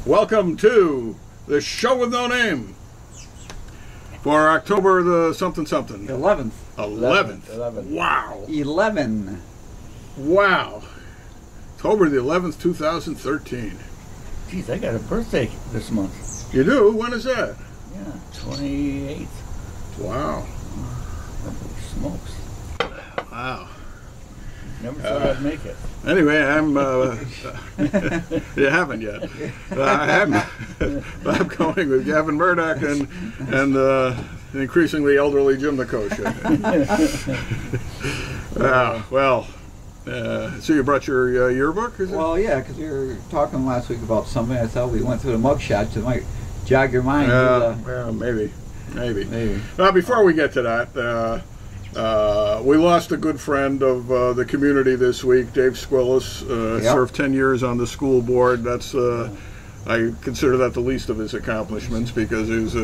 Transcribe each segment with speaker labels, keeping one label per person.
Speaker 1: Welcome to the show with no name for October the something.
Speaker 2: 11th.
Speaker 1: 11th. Wow.
Speaker 2: 11.
Speaker 1: Wow. October the 11th, 2013.
Speaker 3: Geez, I got a birthday this month.
Speaker 1: You do? When is that?
Speaker 3: Yeah, 28th.
Speaker 1: Wow.
Speaker 3: Smokes.
Speaker 1: Wow.
Speaker 3: Never thought I'd make it.
Speaker 1: Anyway, I'm. You haven't yet. I'm going with Gavin Murdoch and increasingly elderly Jim Nakosha. So you brought your yearbook? Is it?
Speaker 2: Well, yeah, because we were talking last week about something. I thought we went through the mugshot that might jog your mind.
Speaker 1: Yeah, maybe. Before we get to that. We lost a good friend of the community this week, Dave Squillace. Served 10 years on the school board. That's I consider that the least of his accomplishments because he was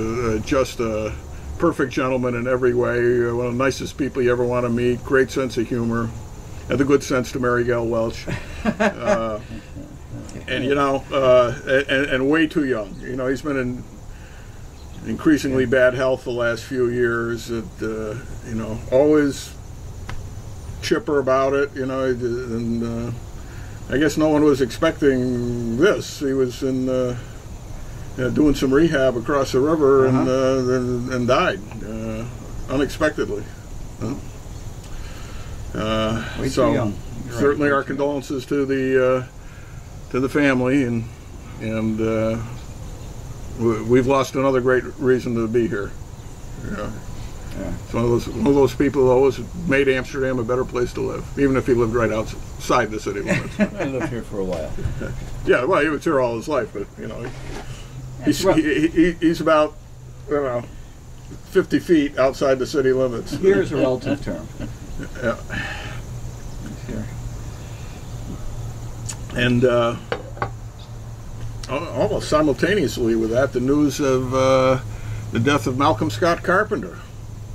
Speaker 1: just a perfect gentleman in every way. One of the nicest people you ever want to meet. Great sense of humor. Had the good sense to marry Gail Welch. And and way too young. You know, he's been in increasingly bad health the last few years. Always chipper about it. And I guess no one was expecting this. He was in doing some rehab across the river and died unexpectly.
Speaker 2: Way too young.
Speaker 1: Certainly our condolences to the family and. We've lost another great reason to be here. Yeah. It's one of those people who always made Amsterdam a better place to live, even if he lived right outside the city limits.
Speaker 3: I lived here for a while.
Speaker 1: Yeah, well, he was here all his life, but he's about 50 feet outside the city limits.
Speaker 2: Here's a relative term.
Speaker 1: Yeah.
Speaker 2: Here.
Speaker 1: And almost simultaneously with that, the news of the death of Malcolm Scott Carpenter,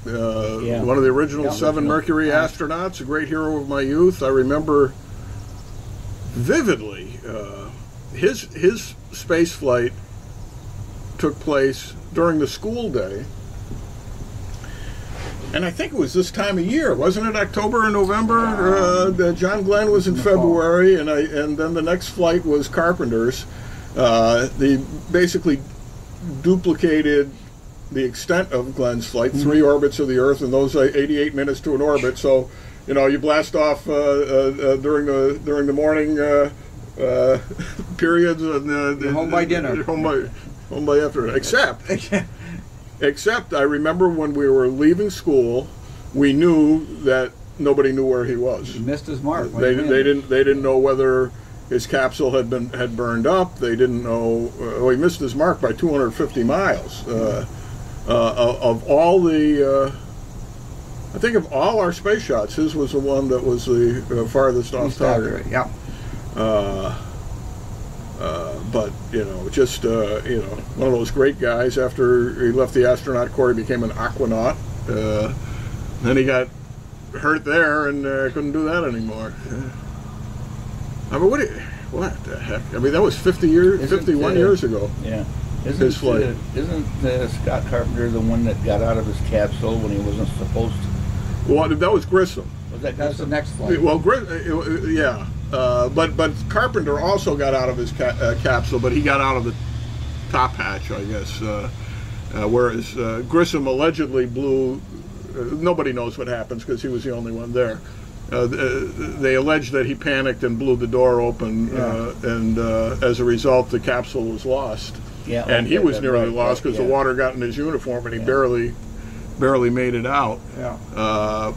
Speaker 1: one of the original 7 Mercury astronauts, a great hero of my youth. I remember vividly his space flight took place during the school day. And I think it was this time of year, wasn't it? October or November? John Glenn was in February, and then the next flight was Carpenter's. They basically duplicated the extent of Glenn's flight, 3 orbits of the Earth, and those 88 minutes to an orbit. So, you blast off during the morning periods, and
Speaker 2: home by dinner,
Speaker 1: home by afternoon. Except I remember when we were leaving school, we knew that nobody knew where he was.
Speaker 2: He missed his mark.
Speaker 1: They didn't know whether his capsule had burned up. They didn't know. He missed his mark by 250 miles. Of all the, I think of all our space shots, his was the one that was the farthest off target.
Speaker 2: Yeah.
Speaker 1: But just one of those great guys. After he left the astronaut corps, he became an aquanaut. Then he got hurt there and couldn't do that anymore. I mean, what the heck? I mean, that was 51 years ago.
Speaker 3: Yeah.
Speaker 1: His flight.
Speaker 3: Isn't Scott Carpenter the one that got out of his capsule when he wasn't supposed to?
Speaker 1: Well, that was Grissom.
Speaker 3: Was that
Speaker 2: That's the next flight.
Speaker 1: Well, yeah. But Carpenter also got out of his capsule, but he got out of the top hatch, I guess. Whereas Grissom allegedly blew. Nobody knows what happens because he was the only one there. They allege that he panicked and blew the door open, and as a result, the capsule was lost.
Speaker 3: Yeah,
Speaker 1: and he was nearly lost because the water got in his uniform, and he barely made it out.
Speaker 2: Yeah.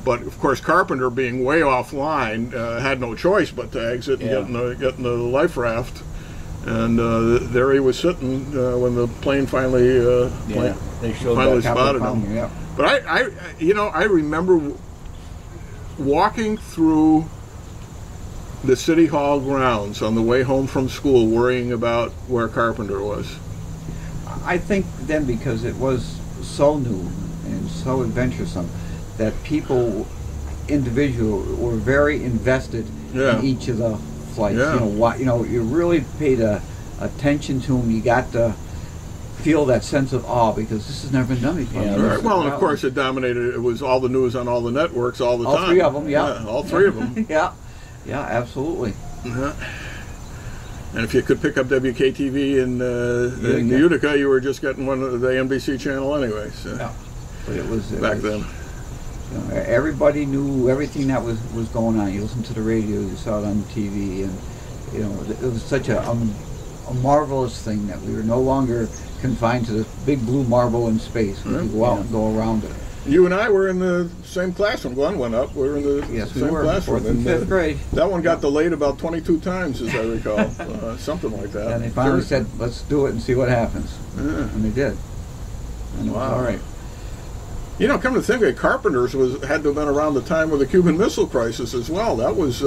Speaker 1: But of course, Carpenter, being way offline, had no choice but to exit and get in the life raft. And there he was sitting when the plane finally spotted him.
Speaker 2: Yeah.
Speaker 1: But I remember walking through the City Hall grounds on the way home from school, worrying about where Carpenter was.
Speaker 2: I think then because it was so new and so adventuresome that people, individuals, were very invested in each of the flights. You really paid a attention to them. You got to feel that sense of awe because this has never been done before.
Speaker 1: Yeah, right. Well, and of course it dominated. It was all the news on all the networks all the time.
Speaker 2: All three of them, yeah.
Speaker 1: All three of them.
Speaker 2: Yeah, absolutely.
Speaker 1: And if you could pick up WKTV in Utica, you were just getting one of the NBC channel anyway. So.
Speaker 2: Yeah, but it was
Speaker 1: back then.
Speaker 2: You know, everybody knew everything that was going on. You listened to the radio, you saw it on TV, and you know it was such a marvelous thing that we were no longer confined to this big blue marble in space. We could go out and go around it.
Speaker 1: You and I were in the same class when Glenn went up. We were in the same classroom.
Speaker 2: Fourth and fifth grade.
Speaker 1: That one got delayed about 22 times, as I recall. Something like that.
Speaker 2: And they finally said, let's do it and see what happens. And they did. And it was all right.
Speaker 1: You know, come to think of it, Carpenter's had to have been around the time of the Cuban Missile Crisis as well. That was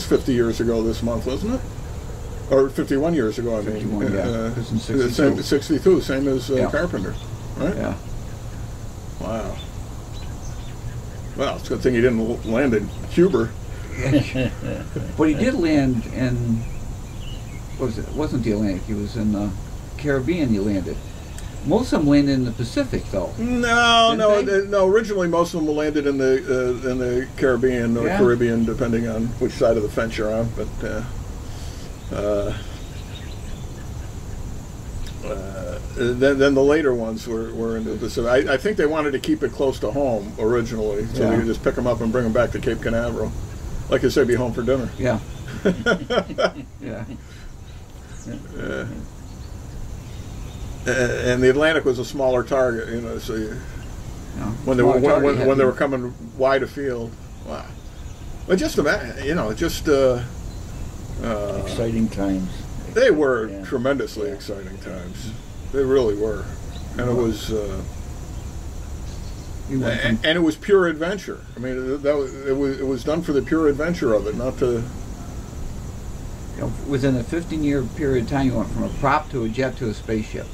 Speaker 1: 50 years ago this month, wasn't it? Or 51 years ago, I mean.
Speaker 2: 51, yeah. It was in 62.
Speaker 1: 62, same as Carpenter, right?
Speaker 2: Yeah.
Speaker 1: Wow. Well, it's a good thing he didn't land in Cuba.
Speaker 2: But he did land in, it wasn't the Atlantic, he was in the Caribbean he landed. Most of them landed in the Pacific, though.
Speaker 1: No. Originally, most of them landed in the Caribbean or Caribbean, depending on which side of the fence you're on. But then the later ones were in the Pacific. I think they wanted to keep it close to home originally, so you could just pick them up and bring them back to Cape Canaveral, like you say, be home for dinner.
Speaker 2: Yeah. Yeah.
Speaker 1: And the Atlantic was a smaller target, you know. So when they were coming wide afield, wow. But just imagine, you know, just
Speaker 3: exciting times.
Speaker 1: They were tremendously exciting times. They really were, and it was. And it was pure adventure. I mean, it was done for the pure adventure of it, not to.
Speaker 2: You know, within a 15-year period of time, you went from a prop to a jet to a spaceship.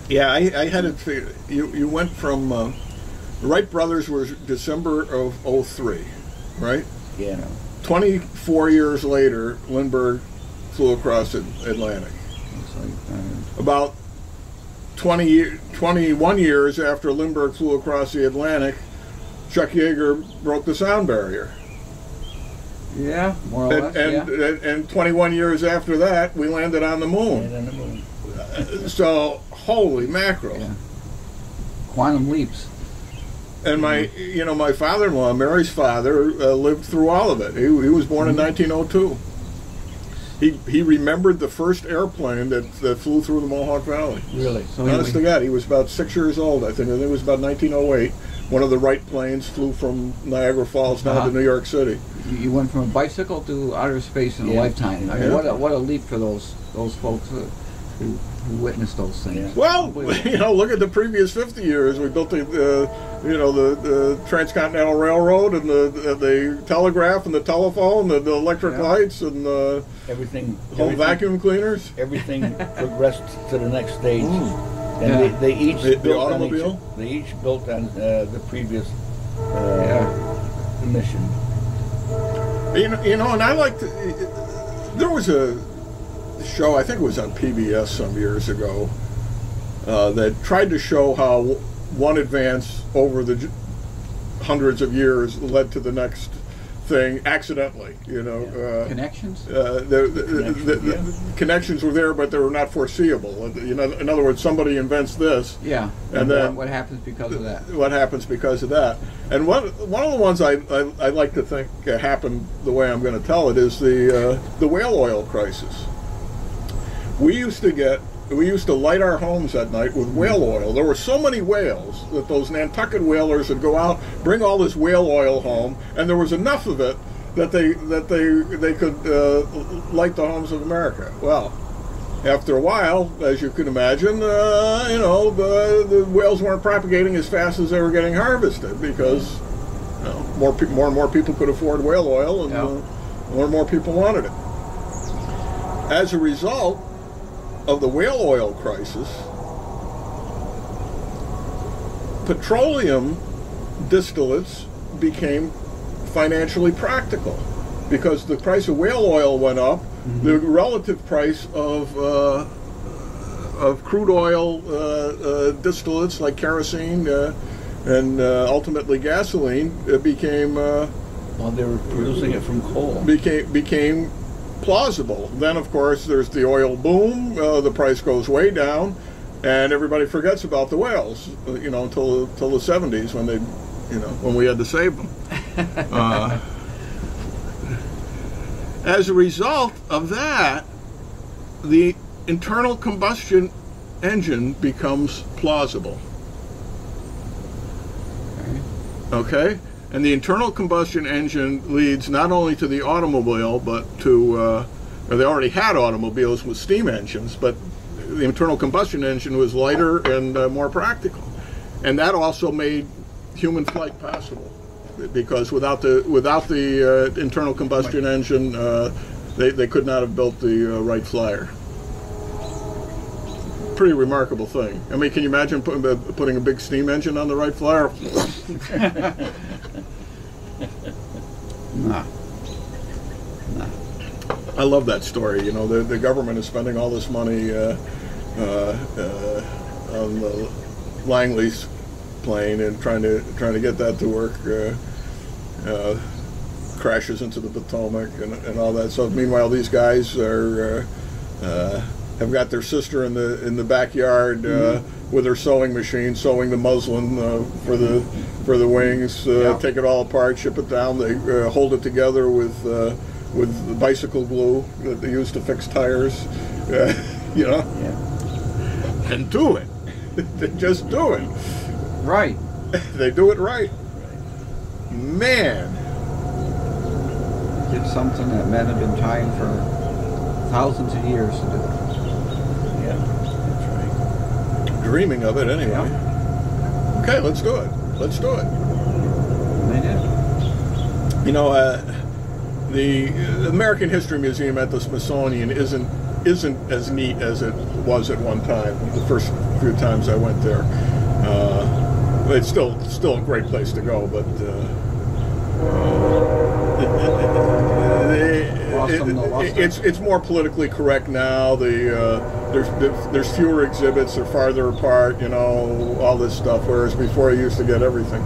Speaker 1: Yeah, I had it figured. You went from the Wright brothers were December of '03, right?
Speaker 3: Yeah.
Speaker 1: 24 years later, Lindbergh flew across the Atlantic. About 21 years after Lindbergh flew across the Atlantic, Chuck Yeager broke the sound barrier.
Speaker 2: Yeah, more or less.
Speaker 1: And 21 years after that, we landed on the moon. So, holy mackerel! Yeah.
Speaker 2: Quantum leaps.
Speaker 1: And my father-in-law, Mary's father, lived through all of it. He was born in 1902. He remembered the first airplane that flew through the Mohawk Valley.
Speaker 2: Really? So
Speaker 1: honest to God, he was about 6 years old, I think. I think it was about 1908. One of the Wright planes flew from Niagara Falls down to New York City.
Speaker 2: You went from a bicycle to outer space in a lifetime. I mean, what a leap for those folks who witnessed those things.
Speaker 1: Well, you know, look at the previous 50 years. We built the Transcontinental Railroad and the telegraph and the telephone and the electric lights and
Speaker 3: everything.
Speaker 1: Home vacuum cleaners.
Speaker 3: Everything progressed to the next stage. And they each built
Speaker 1: the automobile.
Speaker 3: They each built on the previous mission.
Speaker 1: You know, and I liked. There was a show, I think it was on PBS some years ago, that tried to show how one advance over the hundreds of years led to the next thing accidentally. You know,
Speaker 2: connections.
Speaker 1: The connections were there, but they were not foreseeable. You know, in other words, somebody invents this.
Speaker 2: Yeah.
Speaker 1: And then
Speaker 2: what happens because of that?
Speaker 1: What happens because of that? And one of the ones I like to think happened the way I'm going to tell it is the whale oil crisis. We used to light our homes at night with whale oil. There were so many whales that those Nantucket whalers would go out, bring all this whale oil home, and there was enough of it that they could light the homes of America. Well, after a while, as you can imagine, you know, the whales weren't propagating as fast as they were getting harvested because more and more people could afford whale oil, and more and more people wanted it. As a result of the whale oil crisis, petroleum distillates became financially practical because the price of whale oil went up, the relative price of crude oil distillates like kerosene and ultimately gasoline became
Speaker 3: well, they were producing it from coal.
Speaker 1: Became plausible. Then, of course, there's the oil boom. The price goes way down, and everybody forgets about the whales. You know, until the 70s when they, when we had to save them. As a result of that, the internal combustion engine becomes plausible. Okay? And the internal combustion engine leads not only to the automobile, but to, they already had automobiles with steam engines, but the internal combustion engine was lighter and more practical. And that also made human flight possible. Because without the internal combustion engine, they could not have built the Wright Flyer. Pretty remarkable thing. I mean, can you imagine putting a big steam engine on the Wright Flyer?
Speaker 2: Nah.
Speaker 1: I love that story. You know, the government is spending all this money on the Langley's plane and trying to get that to work. Crashes into the Potomac and all that. So meanwhile, these guys have got their sister in the backyard with her sewing machine, sewing the muslin for the wings. Take it all apart, ship it down. They hold it together with the bicycle glue that they use to fix tires. And do it. They just do it.
Speaker 2: Right.
Speaker 1: They do it right. Man.
Speaker 2: Did something that men have been trying for thousands of years to do.
Speaker 3: Yeah, that's right.
Speaker 1: Dreaming of it anyway. Yeah. Okay, let's do it. Let's do it.
Speaker 2: They did.
Speaker 1: You know, the American History Museum at the Smithsonian isn't as neat as it was at one time. The first few times I went there, it's still a great place to go, but it's more politically correct now. There's fewer exhibits. They're farther apart. You know, all this stuff. Whereas before, you used to get everything.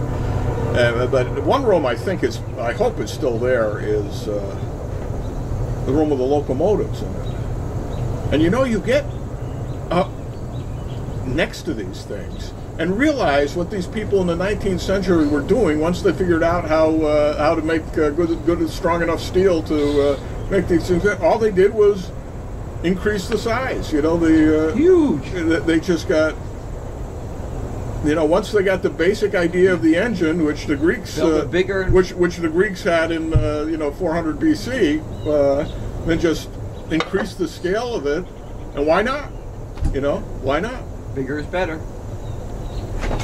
Speaker 1: But one room I hope it's still there, is the room with the locomotives in it. And you know, you get up next to these things and realize what these people in the 19th century were doing once they figured out how to make good strong enough steel to make these things. All they did was increase the size. You know,
Speaker 2: huge.
Speaker 1: They just got. You know, once they got the basic idea of the engine, which the Greeks
Speaker 2: bigger,
Speaker 1: which the Greeks had in 400 BC, then just increase the scale of it, and why not? You know, why not?
Speaker 2: Bigger is better.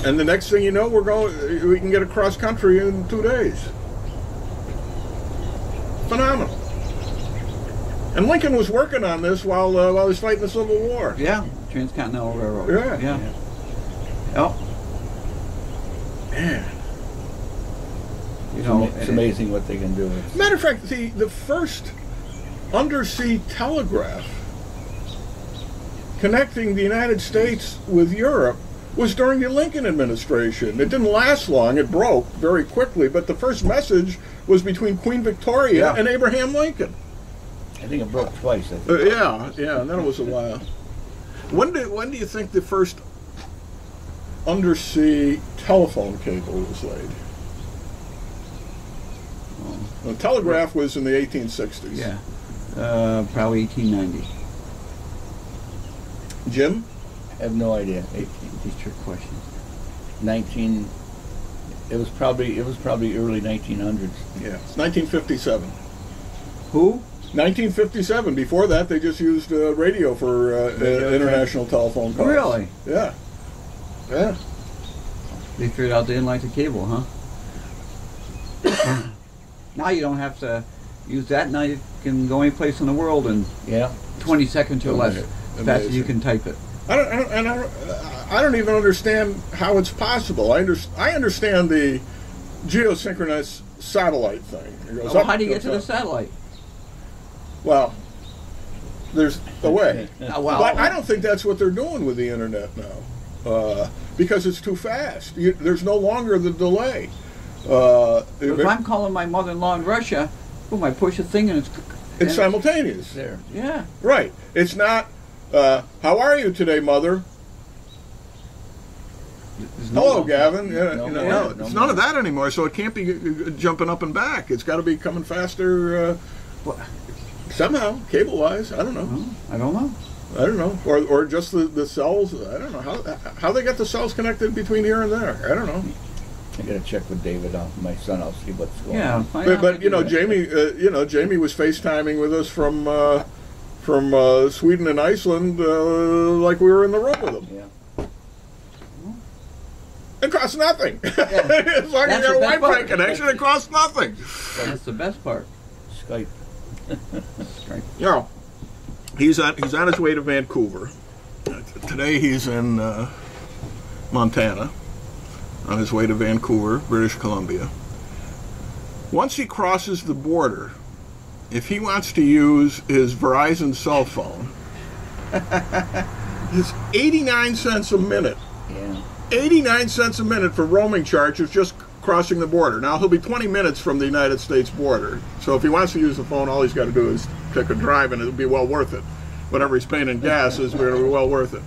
Speaker 1: And the next thing you know, we can get across country in 2 days. Phenomenal. And Lincoln was working on this while he was fighting the Civil War.
Speaker 2: Yeah, Transcontinental Railroad.
Speaker 1: Yeah.
Speaker 2: Yep.
Speaker 1: Man.
Speaker 2: You know,
Speaker 3: it's amazing what they can do.
Speaker 1: Matter of fact, the first undersea telegraph connecting the United States with Europe was during the Lincoln administration. It didn't last long. It broke very quickly, but the first message was between Queen Victoria and Abraham Lincoln.
Speaker 3: I think it broke twice. I think.
Speaker 1: Yeah, and then it was a while. When do you think the first undersea telephone cable was laid? The telegraph was in the 1860s.
Speaker 2: Yeah, probably 1890.
Speaker 1: Jim?
Speaker 3: I have no idea.
Speaker 2: These trick questions.
Speaker 3: It was probably early 1900s.
Speaker 1: Yeah, it's 1957.
Speaker 2: Who?
Speaker 1: 1957. Before that, they just used radio for international telephone calls.
Speaker 2: Really?
Speaker 1: Yeah. Yeah.
Speaker 2: They figured out they didn't like the cable, huh? Now you don't have to use that. Now you can go any place in the world in 20 seconds or less. As fast as you can type it.
Speaker 1: I don't even understand how it's possible. I understand the geosynchronous satellite thing.
Speaker 2: How do you get to the satellite?
Speaker 1: Well, there's a way.
Speaker 2: Well,
Speaker 1: But I don't think that's what they're doing with the internet now, because it's too fast. There's no longer the delay.
Speaker 2: if I'm calling my mother-in-law in Russia, boom, I push a thing and
Speaker 1: it's simultaneous.
Speaker 3: There.
Speaker 2: Yeah.
Speaker 1: Right. It's not, how are you today, Mother? Hello, Gavin. It's none of that anymore, so it can't be jumping up and back. It's got to be coming faster somehow, cable-wise. I don't know.
Speaker 2: I don't know.
Speaker 1: I don't know. Or just the cells. I don't know. How they got the cells connected between here and there. I don't know.
Speaker 3: I got to check with David, my son. I'll see what's going on.
Speaker 1: But Jamie, Jamie was FaceTiming with us from Sweden and Iceland, like we were in the room with him.
Speaker 3: Yeah.
Speaker 1: It costs nothing. As long as you got a Wi-Fi connection, it costs nothing.
Speaker 2: That's the best part.
Speaker 3: Skype.
Speaker 1: Yeah. He's on his way to Vancouver. Today he's in Montana, on his way to Vancouver, British Columbia. Once he crosses the border, if he wants to use his Verizon cell phone, it's 89 cents a minute.
Speaker 3: Yeah.
Speaker 1: 89 cents a minute for roaming charges just crossing the border. Now, he'll be 20 minutes from the United States border. So if he wants to use the phone, all he's got to do is take a drive, and it'll be well worth it. Whatever he's paying in gas is going to be well worth it.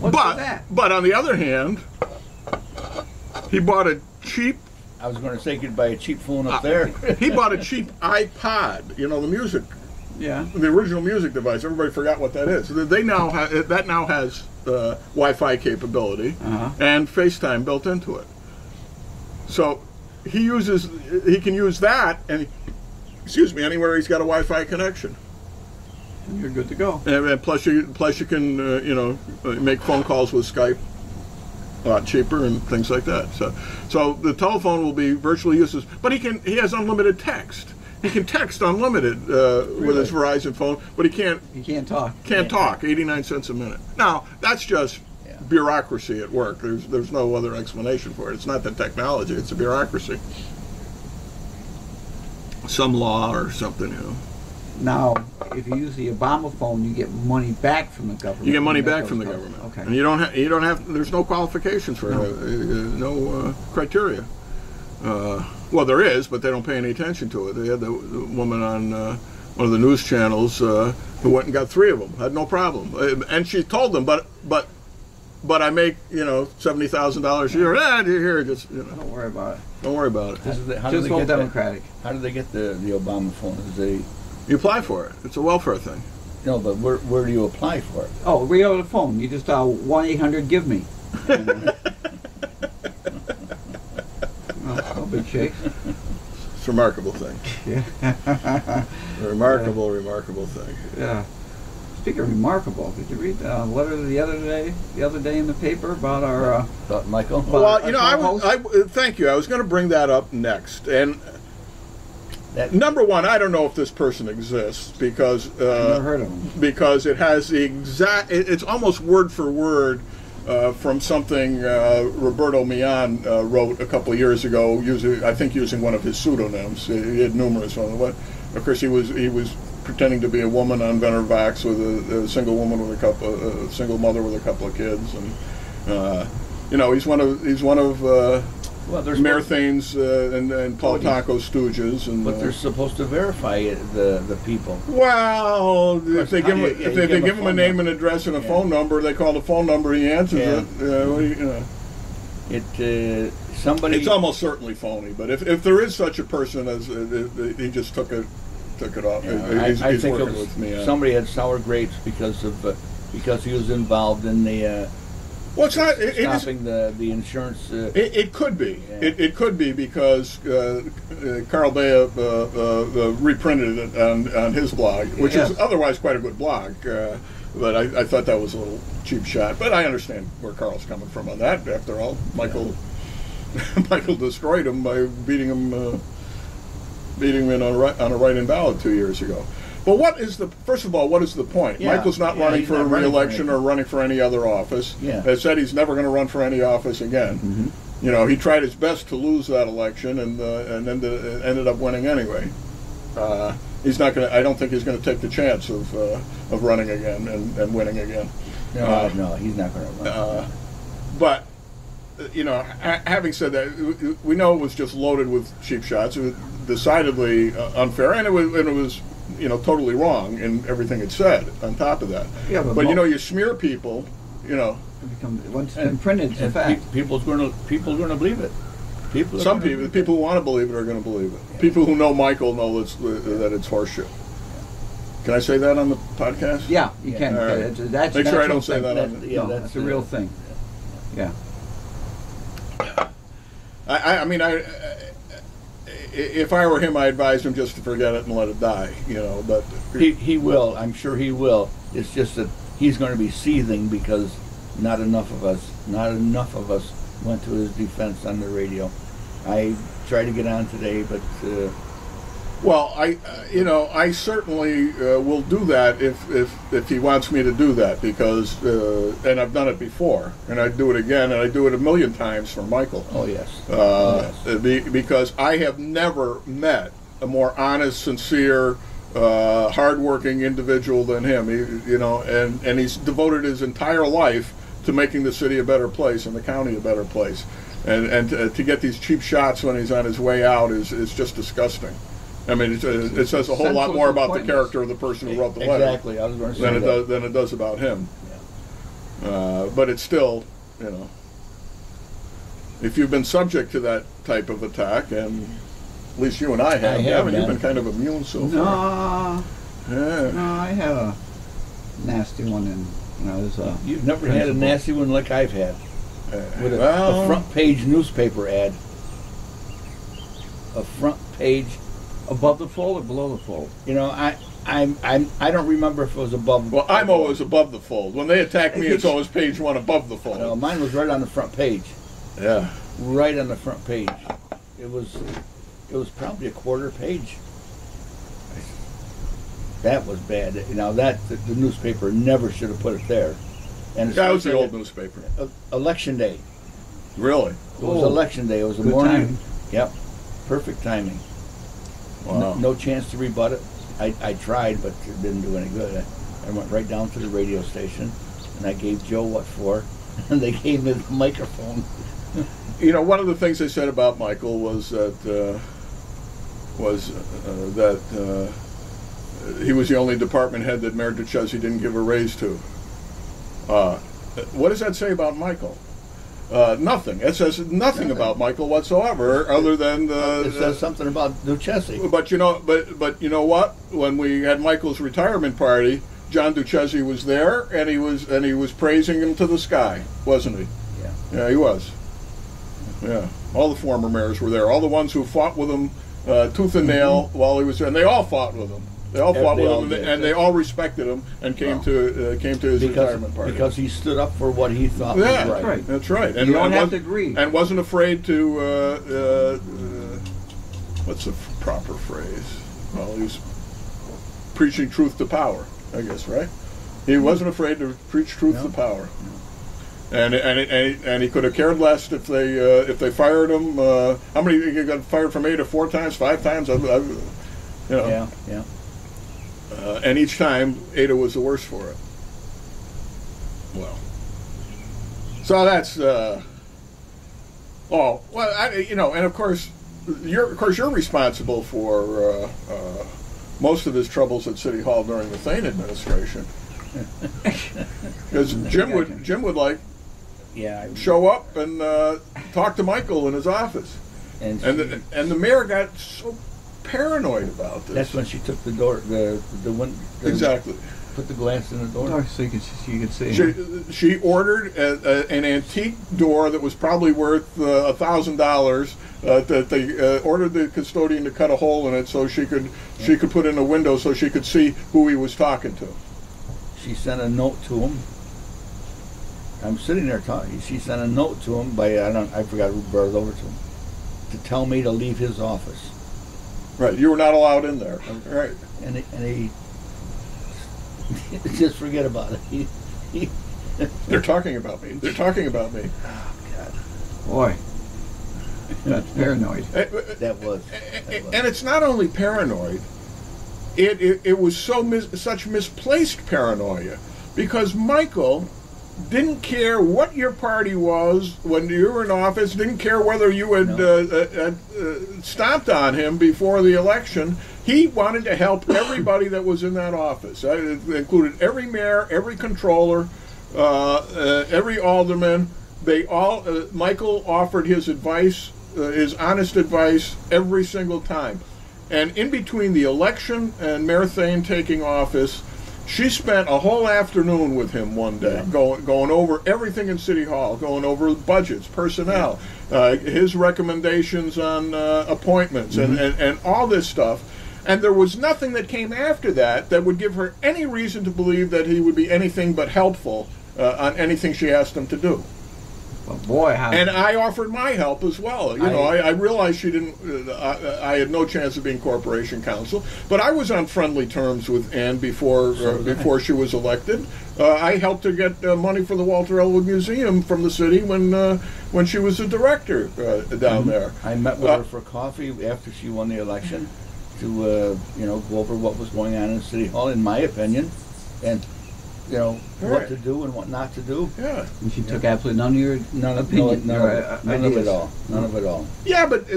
Speaker 1: But on the other hand, he bought a cheap...
Speaker 3: I was going to say you could buy a cheap phone up there.
Speaker 1: He bought a cheap iPod, the music...
Speaker 2: Yeah.
Speaker 1: The original music device. Everybody forgot what that is. They now that now has Wi-Fi capability and FaceTime built into it. So he can use that, and anywhere he's got a Wi-Fi connection.
Speaker 2: And you're good to go.
Speaker 1: And plus you can make phone calls with Skype a lot cheaper and things like that. So the telephone will be virtually useless, but he has unlimited text. He can text unlimited with his Verizon phone, but he can't.
Speaker 2: He can't talk.
Speaker 1: Can't talk. 89 cents a minute. Now that's just bureaucracy at work. There's no other explanation for it. It's not the technology. It's the bureaucracy. Some law or something,
Speaker 2: Now, if you use the Obama phone, you get money back from the government.
Speaker 1: You get money back from the government.
Speaker 2: Okay.
Speaker 1: And you don't have. There's no qualifications for it. No criteria. Well, there is, but they don't pay any attention to it. They had the woman on one of the news channels who went and got 3 of them, had no problem, and she told them, but I make $70,000 a year. Here, just
Speaker 2: don't worry about it.
Speaker 1: Don't worry about it.
Speaker 2: Just vote Democratic.
Speaker 3: How do they get the Obama phone?
Speaker 1: You apply for it. It's a welfare thing.
Speaker 3: No, but where do you apply for it?
Speaker 2: Oh, right over the phone. You just 1-800-GIVE-ME. No big shakes.
Speaker 1: It's a remarkable thing.
Speaker 2: Yeah.
Speaker 1: Remarkable thing.
Speaker 2: Yeah. Speaking of remarkable, did you read the letter the other day in the paper about our
Speaker 3: about Michael?
Speaker 1: Well, thank you. I was going to bring that up next. And number one, I don't know if this person exists because
Speaker 2: I've never heard of him.
Speaker 1: Because it has the exact. It's almost word for word. From something Roberto Millan wrote a couple of years ago, using one of his pseudonyms. He had numerous ones. Of course, he was pretending to be a woman on Ventervax with a single woman with a single mother with a couple of kids, and he's one of Mayor Thane's and Paul Taco's stooges.
Speaker 3: But they're supposed to verify the people.
Speaker 1: Well, if they give him a name and address and a phone number, they call the phone number, he answers
Speaker 3: it. Somebody.
Speaker 1: It's almost certainly phony. But if there is such a person as he just took it off.
Speaker 3: Yeah,
Speaker 1: he's working with me.
Speaker 3: Somebody had sour grapes because he was involved in the.
Speaker 1: Well, it's not
Speaker 3: stopping the insurance.
Speaker 1: It could be.
Speaker 3: Yeah.
Speaker 1: It could be because Carl Bea reprinted it on his blog, which is otherwise quite a good blog. But I thought that was a little cheap shot. But I understand where Carl's coming from on that. After all, Michael destroyed him by beating him in on a write-in ballot 2 years ago. But first of all, what is the point?
Speaker 3: Yeah.
Speaker 1: Michael's not running for a re-election or running for any other office.
Speaker 3: Yeah.
Speaker 1: They said he's never going to run for any office again. Mm-hmm. He tried his best to lose that election and then ended up winning anyway. He's not going to. I don't think he's going to take the chance of running again and winning again.
Speaker 3: No, he's not going to run.
Speaker 1: But you know, having said that, we know it was just loaded with cheap shots. It was decidedly unfair, and it was you know, totally wrong in everything it said. On top of that,
Speaker 2: yeah,
Speaker 1: but you know, you smear people, you know.
Speaker 2: Once it's been printed, it's a fact.
Speaker 3: People's going to believe it.
Speaker 1: The people who want to believe it are going to believe it. Yeah. People who know Michael know that it's horseshit. Can I say that on the podcast?
Speaker 2: Yeah, you can.
Speaker 1: Right.
Speaker 2: That's
Speaker 1: make sure I don't say that on
Speaker 2: the... Yeah, that's the real thing. Yeah.
Speaker 1: I mean, if I were him, I advise him just to forget it and let it die. You know, but
Speaker 3: he will. I'm sure he will. It's just that he's going to be seething because not enough of us went to his defense on the radio. I tried to get on today, but
Speaker 1: well, I certainly will do that if he wants me to do that, because and I've done it before, and I'd do it again, and I do it a million times for Michael.
Speaker 3: Oh yes.
Speaker 1: Because I have never met a more honest, sincere, hardworking individual than him. And he's devoted his entire life to making the city a better place and the county a better place, and to get these cheap shots when he's on his way out is just disgusting. I mean, it says a whole lot more about the character of the person who wrote the letter.
Speaker 3: Exactly, I was going to say
Speaker 1: than it does about him.
Speaker 3: Yeah.
Speaker 1: But it's still, you know, if you've been subject to that type of attack, and at least you and I have, haven't you? Been kind of immune so far.
Speaker 2: No, I had a nasty one when I was.
Speaker 3: You've never had a nasty one like I've had. With a front page newspaper ad. A front page.
Speaker 2: Above the fold or below the fold?
Speaker 3: You know, I don't remember if it was above.
Speaker 1: Well, I'm always above the fold. When they attack me, it's always page one above the fold.
Speaker 3: No, mine was right on the front page.
Speaker 1: Yeah.
Speaker 3: Right on the front page. It was probably a quarter page. That was bad. Now the newspaper never should have put it there. And
Speaker 1: that was the old newspaper.
Speaker 3: Election day.
Speaker 1: Really?
Speaker 3: It was election day. It was a morning. Timing. Yep. Perfect timing.
Speaker 1: Wow.
Speaker 3: No chance to rebut it. I tried, but it didn't do any good. I went right down to the radio station, and I gave Joe what for, and they gave me the microphone.
Speaker 1: You know, one of the things they said about Michael was that he was the only department head that Mayor Duchesne didn't give a raise to. What does that say about Michael? Nothing. It says nothing about Michael whatsoever, other than
Speaker 3: it says something about Duchesne.
Speaker 1: But you know what? When we had Michael's retirement party, John Duchesne was there, and he was praising him to the sky, wasn't he?
Speaker 3: Yeah.
Speaker 1: Yeah, he was. Yeah. All the former mayors were there. All the ones who fought with him tooth and nail while he was there, and they all fought with him. They all fought with him, and they all respected him, and came to his retirement party
Speaker 3: because he stood up for what he thought was right.
Speaker 2: That's right.
Speaker 1: That's right. And
Speaker 2: you don't have to agree.
Speaker 1: And wasn't afraid to what's the proper phrase? Well, he was preaching truth to power, I guess, right? He wasn't afraid to preach truth to power. And he could have cared less if they fired him. How many he got fired from 8 or 4 times, 5 times? You know.
Speaker 3: Yeah.
Speaker 1: And each time, Ada was the worse for it. Well, so that's and of course you're responsible for most of his troubles at City Hall during the Thane administration, because Jim would like show up and talk to Michael in his office, and the mayor got so paranoid about this.
Speaker 3: That's when she took the door, the
Speaker 1: exactly.
Speaker 3: Put the glass in the door
Speaker 2: so you could see.
Speaker 1: She ordered an antique door that was probably worth $1,000. That they ordered the custodian to cut a hole in it so she could put in a window so she could see who he was talking to.
Speaker 3: She sent a note to him. I'm sitting there talking. She sent a note to him I forgot who brought it over to him, to tell me to leave his office.
Speaker 1: Right, you were not allowed in there. Right,
Speaker 3: and he just forget about it.
Speaker 1: They're talking about me. They're talking about me.
Speaker 3: Oh God,
Speaker 2: boy, that's paranoid.
Speaker 3: that was.
Speaker 1: And it's not only paranoid. it was such misplaced paranoia, because Michael didn't care what your party was when you were in office, didn't care whether you had stomped on him before the election. He wanted to help everybody that was in that office. It included every mayor, every controller, every alderman. They all, Michael offered his advice, his honest advice, every single time. And in between the election and Mayor Thane taking office, she spent a whole afternoon with him one day, going over everything in City Hall, going over budgets, personnel, his recommendations on appointments, and all this stuff. And there was nothing that came after that that would give her any reason to believe that he would be anything but helpful on anything she asked him to do.
Speaker 2: Well, boy,
Speaker 1: and I offered my help as well. You know, I realized she didn't. I had no chance of being corporation counsel, but I was on friendly terms with Ann before she was elected. I helped her get money for the Walter Elwood Museum from the city when she was a director down there.
Speaker 3: I met with her for coffee after she won the election to go over what was going on in City Hall, in my opinion, and what to do and what not to do.
Speaker 1: Yeah.
Speaker 2: And she took absolutely none of your opinion.
Speaker 3: None of it all. None of it all.
Speaker 1: Yeah, but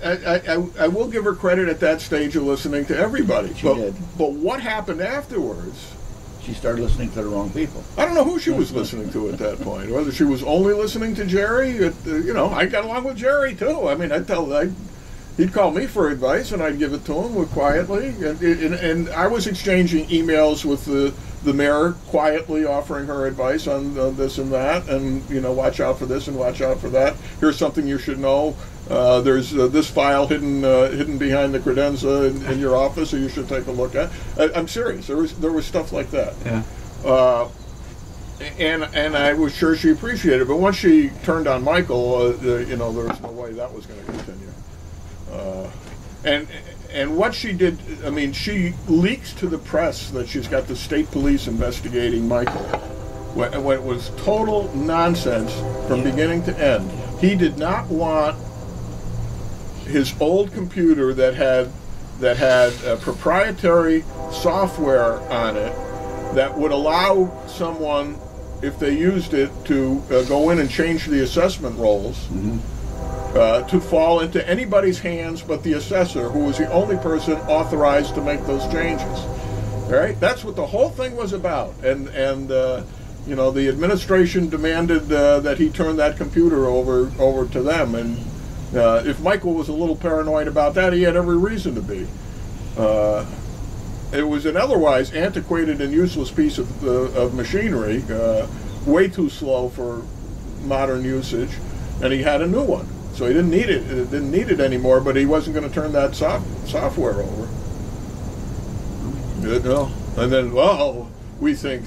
Speaker 1: I will give her credit at that stage of listening to everybody.
Speaker 3: She did.
Speaker 1: But what happened afterwards?
Speaker 3: She started listening to the wrong people.
Speaker 1: I don't know who she was listening to at that point. Whether she was only listening to Jerry. I got along with Jerry too. I mean, he'd call me for advice, and I'd give it to him quietly. And I was exchanging emails with the mayor, quietly offering her advice on this and that, and watch out for this and watch out for that. Here's something you should know. There's this file hidden behind the credenza in your office, so you should take a look at. I'm serious. There was stuff like that.
Speaker 2: Yeah.
Speaker 1: And I was sure she appreciated it. But once she turned on Michael, there was no way that was going to continue. And what she did, I mean, she leaks to the press that she's got the state police investigating Michael. When it was total nonsense from beginning to end. He did not want his old computer that had proprietary software on it that would allow someone, if they used it, to go in and change the assessment rolls. To fall into anybody's hands but the assessor, who was the only person authorized to make those changes. All right, that's what the whole thing was about. And the administration demanded that he turn that computer over to them. And if Michael was a little paranoid about that, he had every reason to be. It was an otherwise antiquated and useless piece of machinery, way too slow for modern usage, and he had a new one. So he didn't need it. It didn't need it anymore. But he wasn't going to turn that software over. And then, we think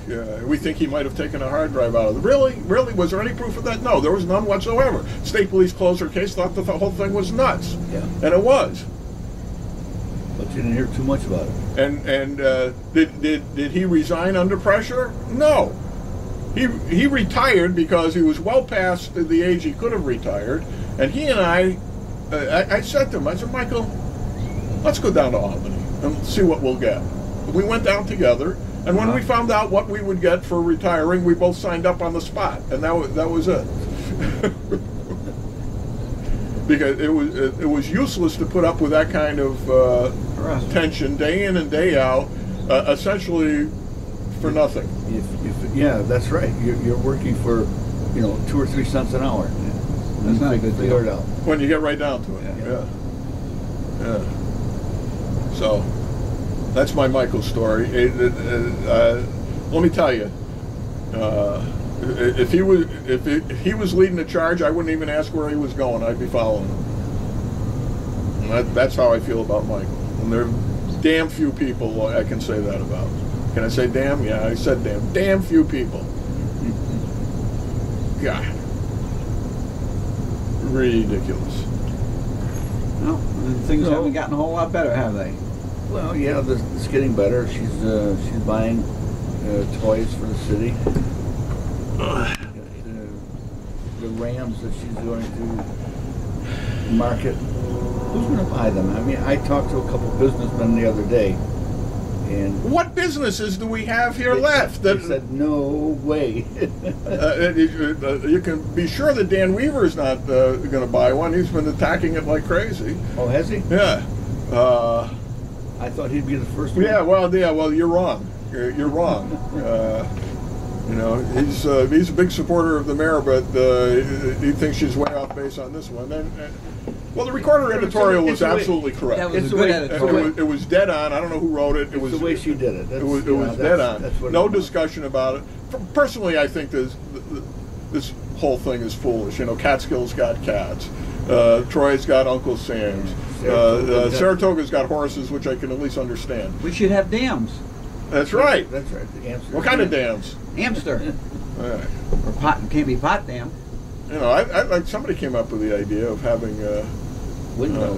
Speaker 1: he might have taken a hard drive out of it. Really? Was there any proof of that? No, there was none whatsoever. State police closed their case, thought that the whole thing was nuts.
Speaker 3: Yeah.
Speaker 1: And it was.
Speaker 3: But you didn't hear too much about it.
Speaker 1: And did he resign under pressure? No. He retired because he was well past the age he could have retired. And he and I said to him, I said, Michael, let's go down to Albany and see what we'll get. We went down together, and when we found out what we would get for retiring, we both signed up on the spot, and that was it. Because it was useless to put up with that kind of tension day in and day out, essentially for nothing.
Speaker 3: Yeah, that's right. You're working for 2 or 3 cents an hour.
Speaker 2: That's not a good deal.
Speaker 1: When you get right down to it. Yeah. So that's my Michael story. Let me tell you, if he was leading the charge, I wouldn't even ask where he was going. I'd be following him. And that's how I feel about Michael. And there are damn few people I can say that about. Can I say damn? Yeah, I said damn. Damn few people. God. Ridiculous.
Speaker 2: No, things haven't gotten a whole lot better, have they?
Speaker 3: Well, yeah, it's getting better. She's buying toys for the city. The Rams that she's going to market. Who's going to buy them? I mean, I talked to a couple businessmen the other day, And
Speaker 1: what businesses do we have here left?
Speaker 3: They said, no way.
Speaker 1: You can be sure that Dan Weaver's not going to buy one. He's been attacking it like crazy.
Speaker 3: Oh, has he?
Speaker 1: Yeah.
Speaker 3: I thought he'd be the first one.
Speaker 1: Yeah, well, you're wrong. You're wrong. You know, he's a big supporter of the mayor, but he thinks she's way off base on this one. Well, the Recorder editorial was absolutely correct.
Speaker 2: That was a good editorial.
Speaker 1: It was dead on. I don't know who wrote it. It was
Speaker 3: the way she did it.
Speaker 1: It was dead on. No discussion about it. Personally, I think this whole thing is foolish. You know, Catskill's got cats. Troy's got Uncle Sam's. Saratoga's got horses, which I can at least understand.
Speaker 2: We should have dams.
Speaker 1: That's right.
Speaker 3: That's right. The hamster.
Speaker 1: What kind of dams?
Speaker 2: Hamster.
Speaker 1: Right.
Speaker 2: Or pot. Can't be pot dam.
Speaker 1: You know, I somebody came up with the idea of having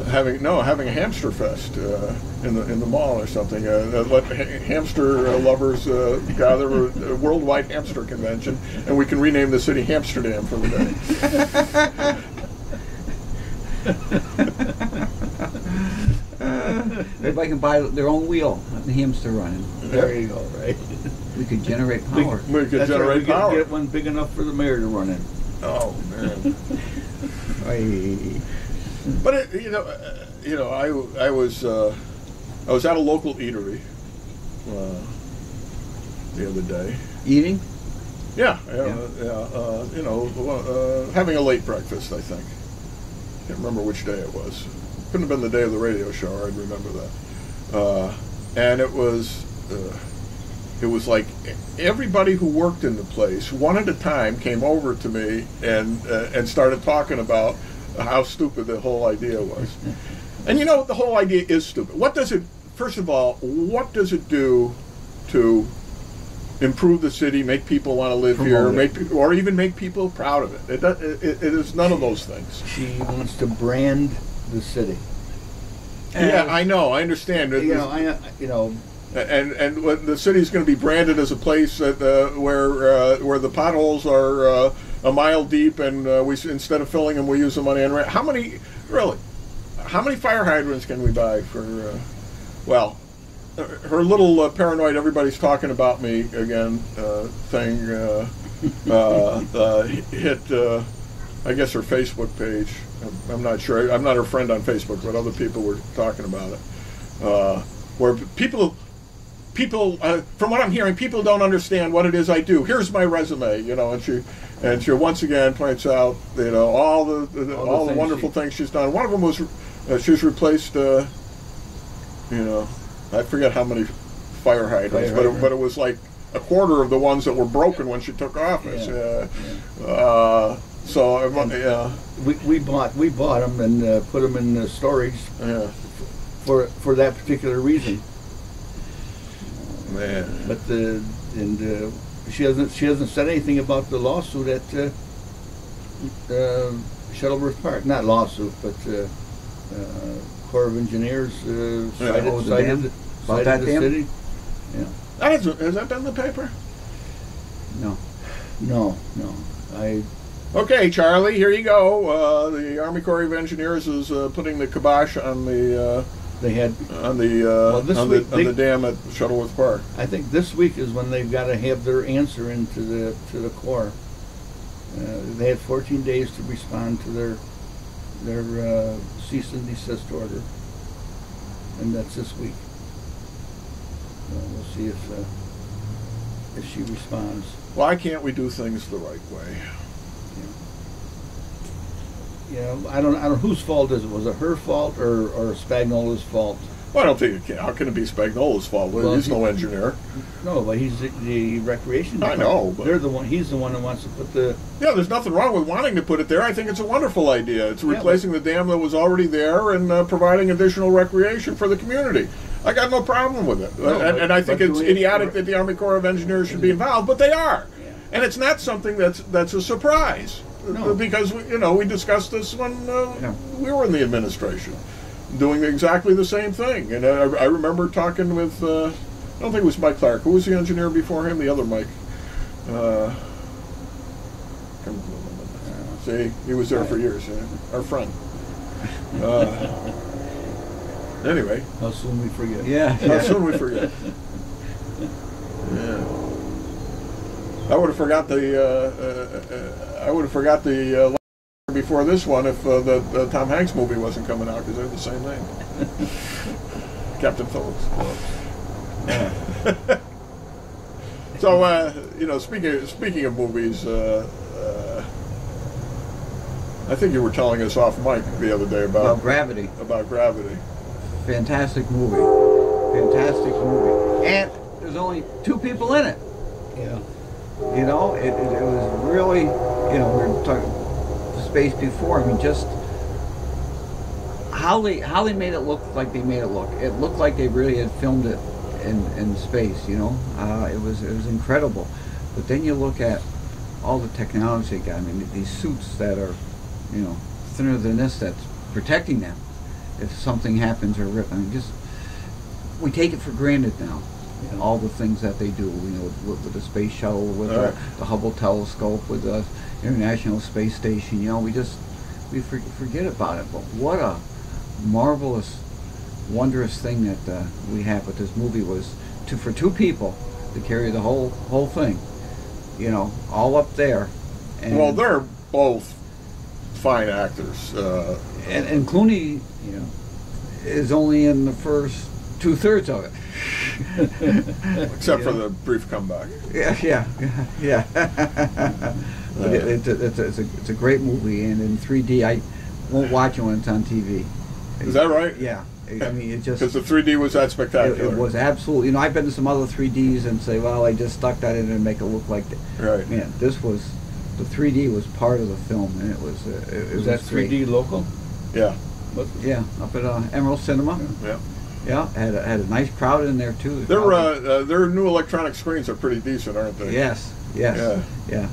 Speaker 1: having a hamster fest in the mall or something. Let hamster lovers gather a worldwide hamster convention, and we can rename the city Hamsterdam for the day.
Speaker 2: Everybody can buy their own wheel, the hamster running.
Speaker 3: There you go. Right.
Speaker 2: We could generate power.
Speaker 1: We could generate power.
Speaker 3: Get one big enough for the mayor to run in.
Speaker 1: Oh man. But I was at a local eatery the other day.
Speaker 2: Eating?
Speaker 1: Yeah. Having a late breakfast, I think. Can't remember which day it was. Couldn't have been the day of the radio show. I'd remember that. And it was like everybody who worked in the place, one at a time, came over to me and started talking about how stupid the whole idea was. And you know, the whole idea is stupid. First of all, what does it do to improve the city, make people want to live here, or even make people proud of it? It is none of those things.
Speaker 3: She wants to brand the city.
Speaker 1: Yeah, I know. I understand.
Speaker 3: And
Speaker 1: the city's going to be branded as a place that where the potholes are a mile deep, and we instead of filling them, we use the money on rent. How many fire hydrants can we buy for? Her little paranoid "everybody's talking about me again" thing hit. I guess her Facebook page. I'm not sure. I'm not her friend on Facebook, but other people were talking about it. Where people, from what I'm hearing, people don't understand what it is I do. Here's my resume, you know, and she once again points out, you know, all the wonderful things she's done. One of them was she's replaced, you know, I forget how many fire hydrants, but it was like a quarter of the ones that were broken when she took office. We bought them and put them in storage for that particular reason. Man,
Speaker 3: but she hasn't said anything about the lawsuit at Shuttleworth Park. Not lawsuit, but Corps of Engineers cited the city. Yeah.
Speaker 1: Has that been in the paper?
Speaker 3: No.
Speaker 1: Okay, Charlie, here you go. The Army Corps of Engineers is putting the kibosh on the the dam at Shuttleworth Park.
Speaker 3: I think this week is when they've got to have their answer into the Corps. They had 14 days to respond to their cease and desist order, and that's this week. We'll see if she responds.
Speaker 1: Why can't we do things the right way?
Speaker 3: I don't know whose fault is it. Was it her fault or Spagnola's fault?
Speaker 1: Well, I don't think it can. How can it be Spagnola's fault? Well, he's no engineer.
Speaker 3: No, but he's the recreation department.
Speaker 1: I know. But
Speaker 3: they're the one. He's the one that wants to put the.
Speaker 1: Yeah, there's nothing wrong with wanting to put it there. I think it's a wonderful idea. It's replacing the dam that was already there and providing additional recreation for the community. I got no problem with it. No, and I think it's idiotic that the Army Corps of Engineers should be involved, but they are. Yeah. And it's not something that's a surprise. No. Because we discussed this when we were in the administration, doing exactly the same thing. And I remember talking with I don't think it was Mike Clark. Who was the engineer before him? The other Mike. See, he was there for years. Our friend. Anyway,
Speaker 3: how soon we forget?
Speaker 2: Yeah.
Speaker 1: How soon we forget. I would have forgot the before this one if the Tom Hanks movie wasn't coming out because they're the same name. Captain Phillips. So you know, speaking of movies, I think you were telling us off mic the other day about
Speaker 2: Gravity.
Speaker 1: About Gravity.
Speaker 2: Fantastic movie. Fantastic movie. And there's only 2 people in it.
Speaker 3: Yeah.
Speaker 2: You know, it was really, you know, we were talking space before. I mean, just how they made it look like they made it look. It looked like they really had filmed it in space. You know, it was incredible. But then you look at all the technology they got. I mean, these suits that are, you know, thinner than this, that's protecting them if something happens or rip. I mean, just we take it for granted now. And all the things that they do, you know, with the space shuttle, with the Hubble telescope, with the International Space Station, you know, we forget about it. But what a marvelous, wondrous thing that we have with this movie was for 2 people to carry the whole thing, you know, all up there. And
Speaker 1: well, they're both fine actors,
Speaker 2: and Clooney, you know, is only in the first 2/3 of it.
Speaker 1: Except for the brief comeback.
Speaker 2: Yeah. But it's a great movie, and in 3D, I won't watch it when it's on TV.
Speaker 1: Is that right?
Speaker 2: Yeah. I mean, it just...
Speaker 1: Because the 3D was that spectacular.
Speaker 2: It was absolutely... You know, I've been to some other 3Ds and say, well, I just stuck that in and make it look like that.
Speaker 1: Right.
Speaker 2: Man, this was... The 3D was part of the film, and it was...
Speaker 3: Was that 3D local?
Speaker 1: Yeah.
Speaker 2: Yeah, up at Emerald Cinema.
Speaker 1: Yeah.
Speaker 2: Yeah, had a nice crowd in there too.
Speaker 1: Their new electronic screens are pretty decent, aren't they?
Speaker 2: Yes. Yeah.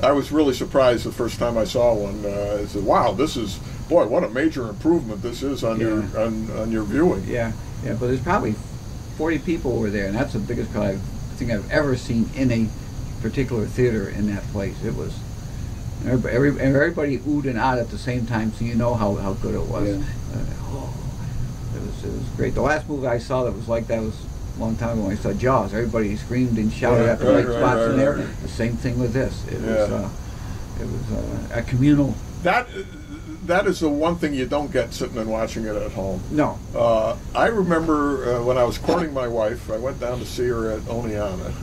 Speaker 1: I was really surprised the first time I saw one. I said, "Wow, this is what a major improvement this is on your on your viewing."
Speaker 2: Yeah. But there's probably 40 people were there, and that's the biggest crowd I think I've ever seen in a particular theater in that place. It was everybody oohed and ahhed at the same time, so you know how good it was.
Speaker 3: Yeah.
Speaker 2: It was great. The last movie I saw that was like that was a long time ago when I saw Jaws. Everybody screamed and shouted at the right spots in there. The same thing with this. It was a communal.
Speaker 1: That is the one thing you don't get sitting and watching it at home.
Speaker 2: No.
Speaker 1: I remember when I was courting my wife, I went down to see her at Oneonta.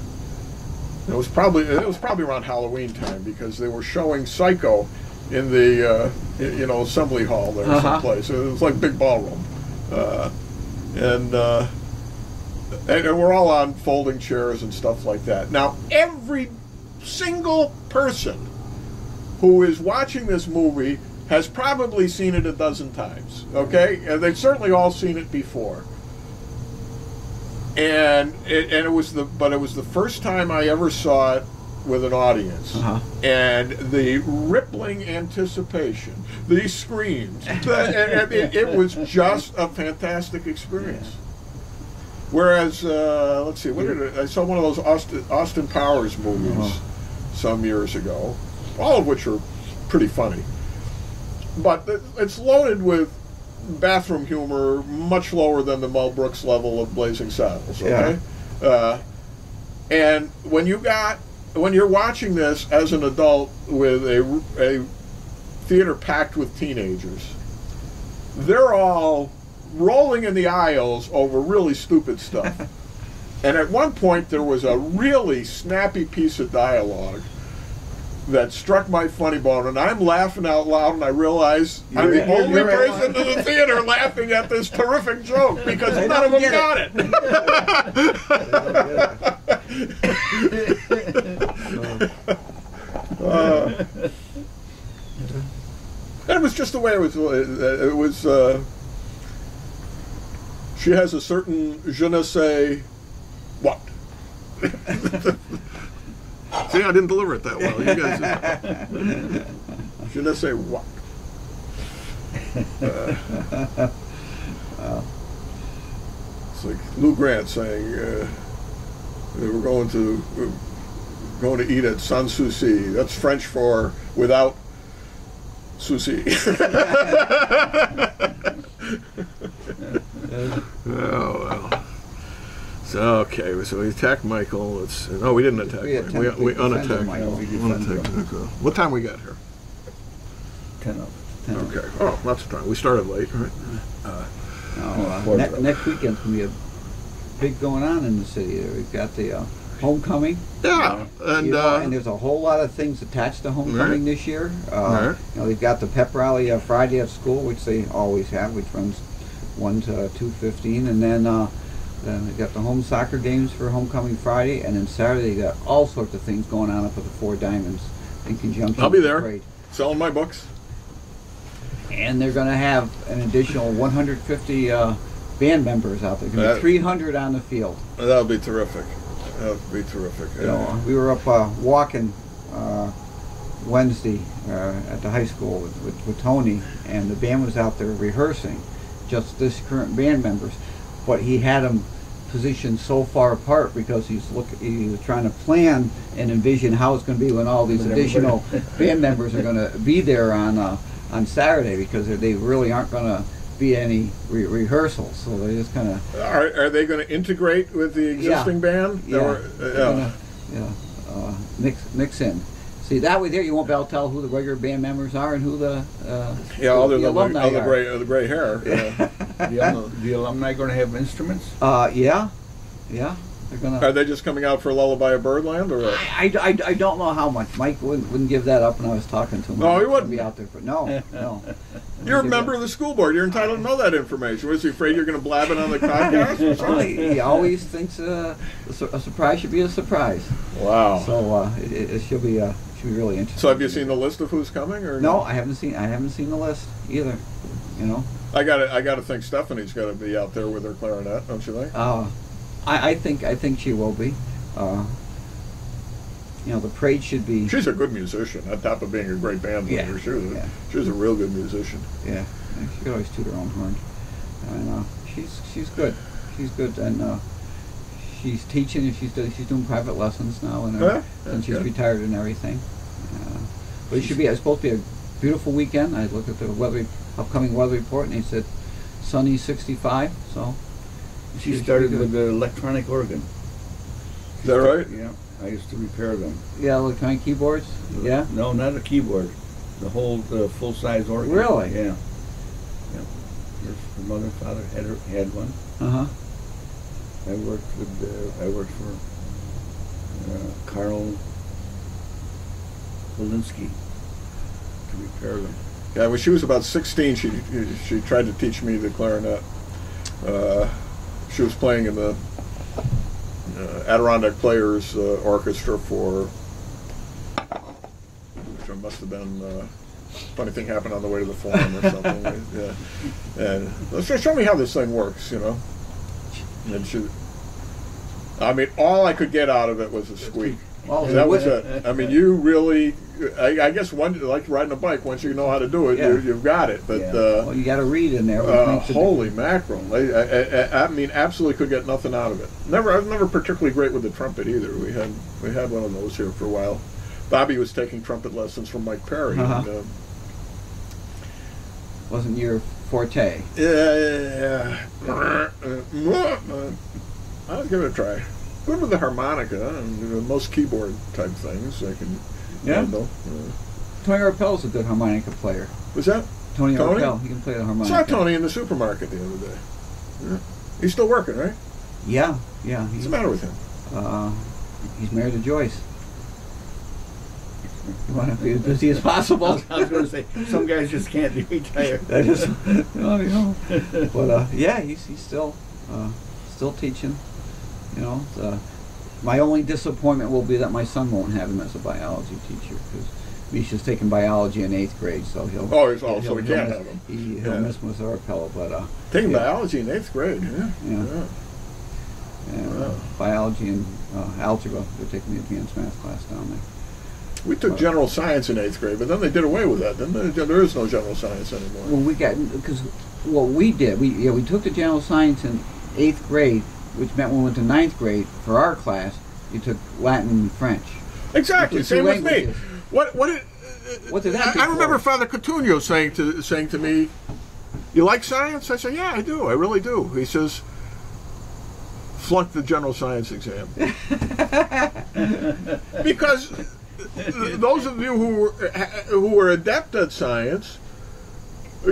Speaker 1: It was probably around Halloween time because they were showing Psycho in the assembly hall there someplace. It was like big ballroom. And we're all on folding chairs and stuff like that. Now, every single person who is watching this movie has probably seen it a dozen times, okay? And they've certainly all seen it before. And it was the first time I ever saw it with an audience, and the rippling anticipation, the screams, it was just a fantastic experience. Whereas, let's see, I saw one of those Austin Powers movies some years ago, all of which are pretty funny, but it's loaded with bathroom humor much lower than the Mel Brooks level of Blazing Saddles. Okay, and when you're watching this as an adult with a theater packed with teenagers, they're all rolling in the aisles over really stupid stuff. And at one point there was a really snappy piece of dialogue that struck my funny bone, and I'm laughing out loud, and I realize I'm the only person in the theater laughing at this terrific joke because none of them got it. And it was just the way it was. It was. She has a certain je ne sais what. See, I didn't deliver it that well. You guys, je ne sais what. It's like Lou Grant saying, "We're going to eat at sans souci." That's French for without souci. Oh well. Okay, so we attacked Michael. No, we didn't attack Michael. We unattacked Michael. What time we got here?
Speaker 3: 10 of.
Speaker 1: Okay. Oh, lots of time. We started late, right?
Speaker 2: Next weekend's going to be a big going on in the city. We've got the homecoming.
Speaker 1: Yeah.
Speaker 2: And there's a whole lot of things attached to homecoming this year. They've got the pep rally Friday at school, which they always have, which runs 1 to 2:15, and then they got the home soccer games for homecoming Friday, and then Saturday they got all sorts of things going on up at the Four Diamonds in conjunction.
Speaker 1: I'll be
Speaker 2: with
Speaker 1: there,
Speaker 2: the parade.
Speaker 1: selling my books.
Speaker 2: And they're going to have an additional 150 band members out there. Going to be 300 on the field.
Speaker 1: That'll be terrific. That'll be terrific.
Speaker 2: We were up walking Wednesday at the high school with Tony, and the band was out there rehearsing, just this current band members, but he had them positioned so far apart because he was trying to plan and envision how it's going to be when all these additional band members are going to be there on Saturday, because they really aren't going to be any rehearsals, so they just kind of.
Speaker 1: Are they going to integrate with the existing band?
Speaker 2: Mix in. See, that way there you won't be able to tell who the regular band members are and who the
Speaker 1: other
Speaker 2: alumni are.
Speaker 1: The gray hair.
Speaker 3: The alumni going to have instruments?
Speaker 2: Yeah. They're gonna.
Speaker 1: Are they just coming out for Lullaby of Birdland, or?
Speaker 2: I don't know how much. Mike wouldn't give that up when I was talking to him.
Speaker 1: No, he wouldn't
Speaker 2: be out there, but no.
Speaker 1: You're a member of the school board. You're entitled to know that information. Was he afraid you're going to blab it on the podcast?
Speaker 2: Well, he always thinks a surprise should be a surprise.
Speaker 1: Wow.
Speaker 2: So it should be really interesting.
Speaker 1: So have you seen the list of who's coming, or
Speaker 2: no? I haven't seen the list either.
Speaker 1: I got to think Stephanie's got to be out there with her clarinet, don't you think?
Speaker 2: I think she will be. The parade should be.
Speaker 1: She's a good musician, on top of being a great band leader. She's a real good musician.
Speaker 2: Yeah, she could always toot her own horn, and she's good. She's good, and she's teaching, and she's doing private lessons now, and she's retired and everything. But it's supposed to be a beautiful weekend. I looked at the upcoming weather report, and they said sunny 65. So.
Speaker 3: She started with the electronic organ.
Speaker 1: Is that right?
Speaker 3: Yeah, I used to repair them.
Speaker 2: Yeah, electronic keyboards? Yeah?
Speaker 3: No, not a keyboard. The whole full-size organ.
Speaker 2: Really?
Speaker 3: Yeah. Her mother and father had one.
Speaker 2: Uh-huh.
Speaker 3: I worked for Carl Walensky to repair them.
Speaker 1: Yeah, when she was about 16, she tried to teach me the clarinet. She was playing in the Adirondack Players Orchestra for, which must have been, funny thing happened on the way to the Forum or something. And show me how this thing works, And all I could get out of it was a squeak. That was it. I mean, you really, I guess, like riding a bike, once you know how to do it, you've got it. But
Speaker 2: well, you got to read in there.
Speaker 1: Holy mackerel! I mean, absolutely could get nothing out of it. I was never particularly great with the trumpet either. We had one of those here for a while. Bobby was taking trumpet lessons from Mike Perry. And,
Speaker 2: wasn't your forte?
Speaker 1: Yeah. I'll give it a try. Good with the harmonica and most keyboard type things I can handle.
Speaker 2: Tony Rappel's a good harmonica player.
Speaker 1: Was that?
Speaker 2: Tony Rappel, he can play the harmonica.
Speaker 1: I saw Tony in the supermarket the other day. Yeah. He's still working, right?
Speaker 2: Yeah.
Speaker 1: What's the matter with him?
Speaker 2: He's married to Joyce. You want to be as busy as possible.
Speaker 3: I was going to say, some guys just can't be retired.
Speaker 2: That is, But he's still teaching. My only disappointment will be that my son won't have him as a biology teacher, because Misha's taking biology in 8th grade, so he'll.
Speaker 1: Oh, so we can't have him.
Speaker 2: He'll miss Mr. Rappel, but
Speaker 1: taking biology in 8th grade.
Speaker 2: Wow. Biology and algebra. They're taking the advanced math class down there.
Speaker 1: We took general science in 8th grade, but then they did away with that. Then there is no general science anymore.
Speaker 2: Well, because what we did, we took the general science in 8th grade, which meant when we went to 9th grade, for our class, you took Latin and French.
Speaker 1: Exactly, same with me. What
Speaker 2: did that do?
Speaker 1: I remember Father Coutinho saying to me, "You like science?" I said, "Yeah, I do. I really do." He says, flunked the general science exam. Because those of you who are adept at science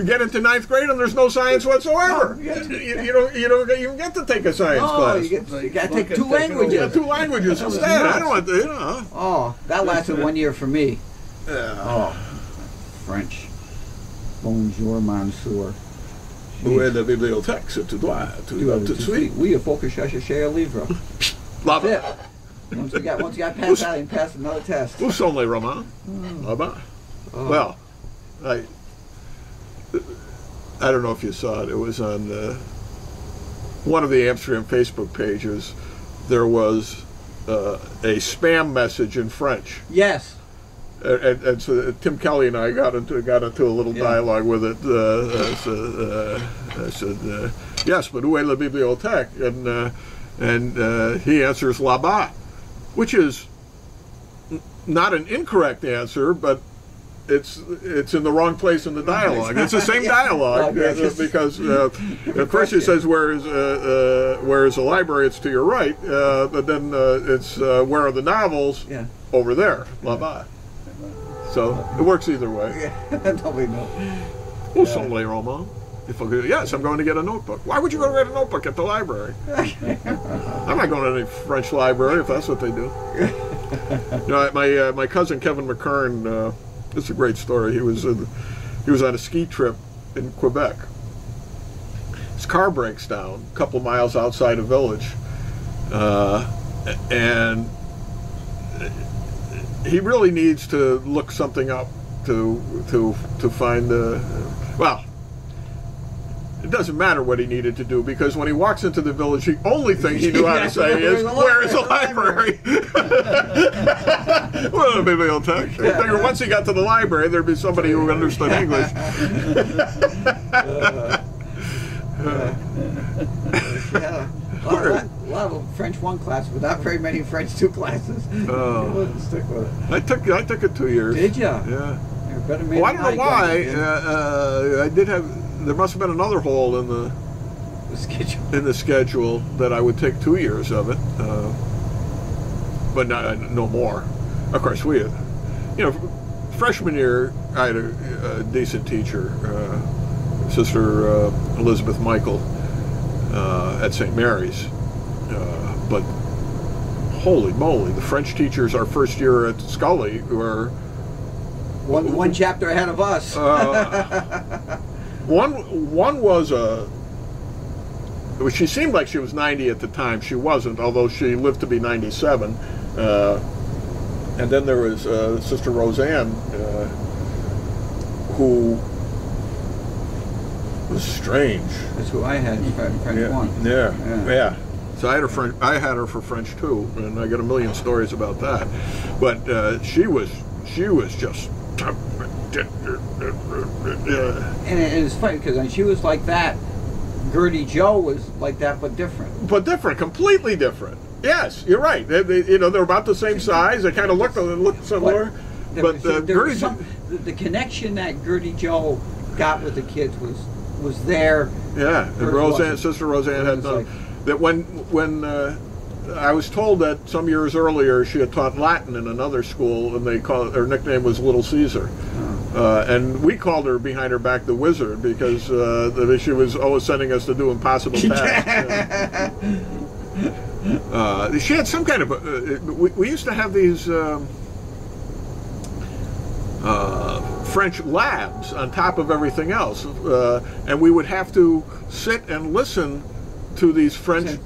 Speaker 1: get into 9th grade and there's no science whatsoever. You don't even get to take a science class.
Speaker 2: You got to take 2 languages.
Speaker 1: Yeah, 2 languages instead. I don't want to,
Speaker 2: Oh, that lasted 1 year for me.
Speaker 1: Yeah.
Speaker 2: French. Bonjour, monsieur.
Speaker 1: Où est la bibliothèque, si tu dois, tu dois tout de suite.
Speaker 2: Oui, il faut que je cherche un livre.
Speaker 1: Love it.
Speaker 2: Once you got past that, you pass another test.
Speaker 1: Où sont les romans? Là-bas. Well, I don't know if you saw it. It was on one of the Amsterdam Facebook pages. There was a spam message in French.
Speaker 2: Yes.
Speaker 1: And so Tim Kelly and I got into a little dialogue with it. I said, yes, but où est la bibliothèque? And he answers là-bas, which is not an incorrect answer, but it's in the wrong place in the dialogue. It's the same dialogue because at first he says where is the library? It's to your right, but then it's where are the novels?
Speaker 2: Yeah.
Speaker 1: Over there, là-bas. So it works either way.
Speaker 2: Nobody knows.
Speaker 1: Où sont les romans? Yes, I'm going to get a notebook. Why would you go to get a notebook at the library? I'm not going to any French library if that's what they do. My cousin Kevin McKern. This is a great story. He was on a ski trip in Quebec. His car breaks down a couple miles outside a village, and he really needs to look something up to find the. Well, it doesn't matter what he needed to do because when he walks into the village, the only thing he knew how to say is, "Where is the library?" Well, the bibliothèque. I figured once he got to the library, there'd be somebody who understood English.
Speaker 2: A lot of French 1 class, but not very many French 2 classes. Wouldn't stick with it.
Speaker 1: I took it 2 years.
Speaker 2: Did you?
Speaker 1: Yeah.
Speaker 2: You're better man.
Speaker 1: Well, I don't know why. I did have. There must have been another hole in the schedule that I would take 2 years of it, but no more. Of course, freshman year I had a decent teacher, Sister Elizabeth Michael at St. Mary's, but holy moly, the French teachers our first year at Scully were
Speaker 2: one chapter ahead of us.
Speaker 1: One was she seemed like she was 90 at the time. She wasn't, although she lived to be 97. And then there was Sister Roseanne, who was strange.
Speaker 2: That's who I had in French 1.
Speaker 1: Yeah. So I had her for French too, and I got a million stories about that. But she was just.
Speaker 2: And it's funny because she was like that. Gertie Joe was like that, but different.
Speaker 1: Completely different. Yes, you're right. They're about the same size. They kind of looked similar. But
Speaker 2: the connection that Gertie Joe got with the kids was there.
Speaker 1: Yeah, and Sister Roseanne had done that when I was told that some years earlier she had taught Latin in another school, and her nickname was Little Caesar. And we called her behind her back the Wizard because she was always sending us to do impossible tasks. She had some kind of we used to have these French labs on top of everything else, and we would have to sit and listen to these French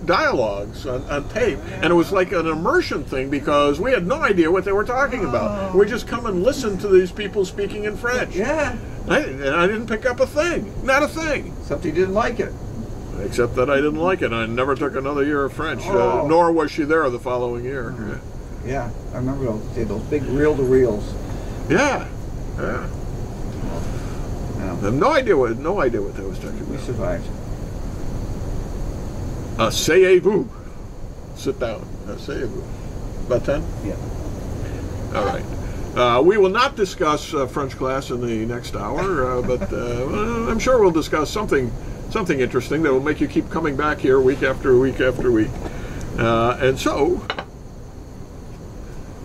Speaker 1: dialogues on tape, and it was like an immersion thing because we had no idea what they were talking about. We just come and listen to these people speaking in French.
Speaker 2: Yeah.
Speaker 1: And I didn't pick up a thing. Not a thing.
Speaker 2: Except you didn't like it.
Speaker 1: Except that I didn't like it. I never took another year of French, nor was she there the following year.
Speaker 2: Yeah, I remember those big reel-to-reels.
Speaker 1: Yeah. I have no idea what they was talking about.
Speaker 2: We survived.
Speaker 1: Asseyez-vous. Sit down. Asseyez-vous. About 10?
Speaker 2: Yeah.
Speaker 1: All right. We will not discuss French class in the next hour, but I'm sure we'll discuss something something interesting that will make you keep coming back here week after week after week. And so,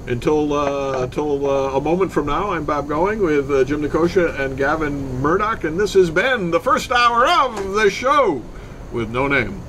Speaker 1: until a moment from now, I'm Bob Going with Jim Nicosia and Gavin Murdoch, and this has been the first hour of the show with no name.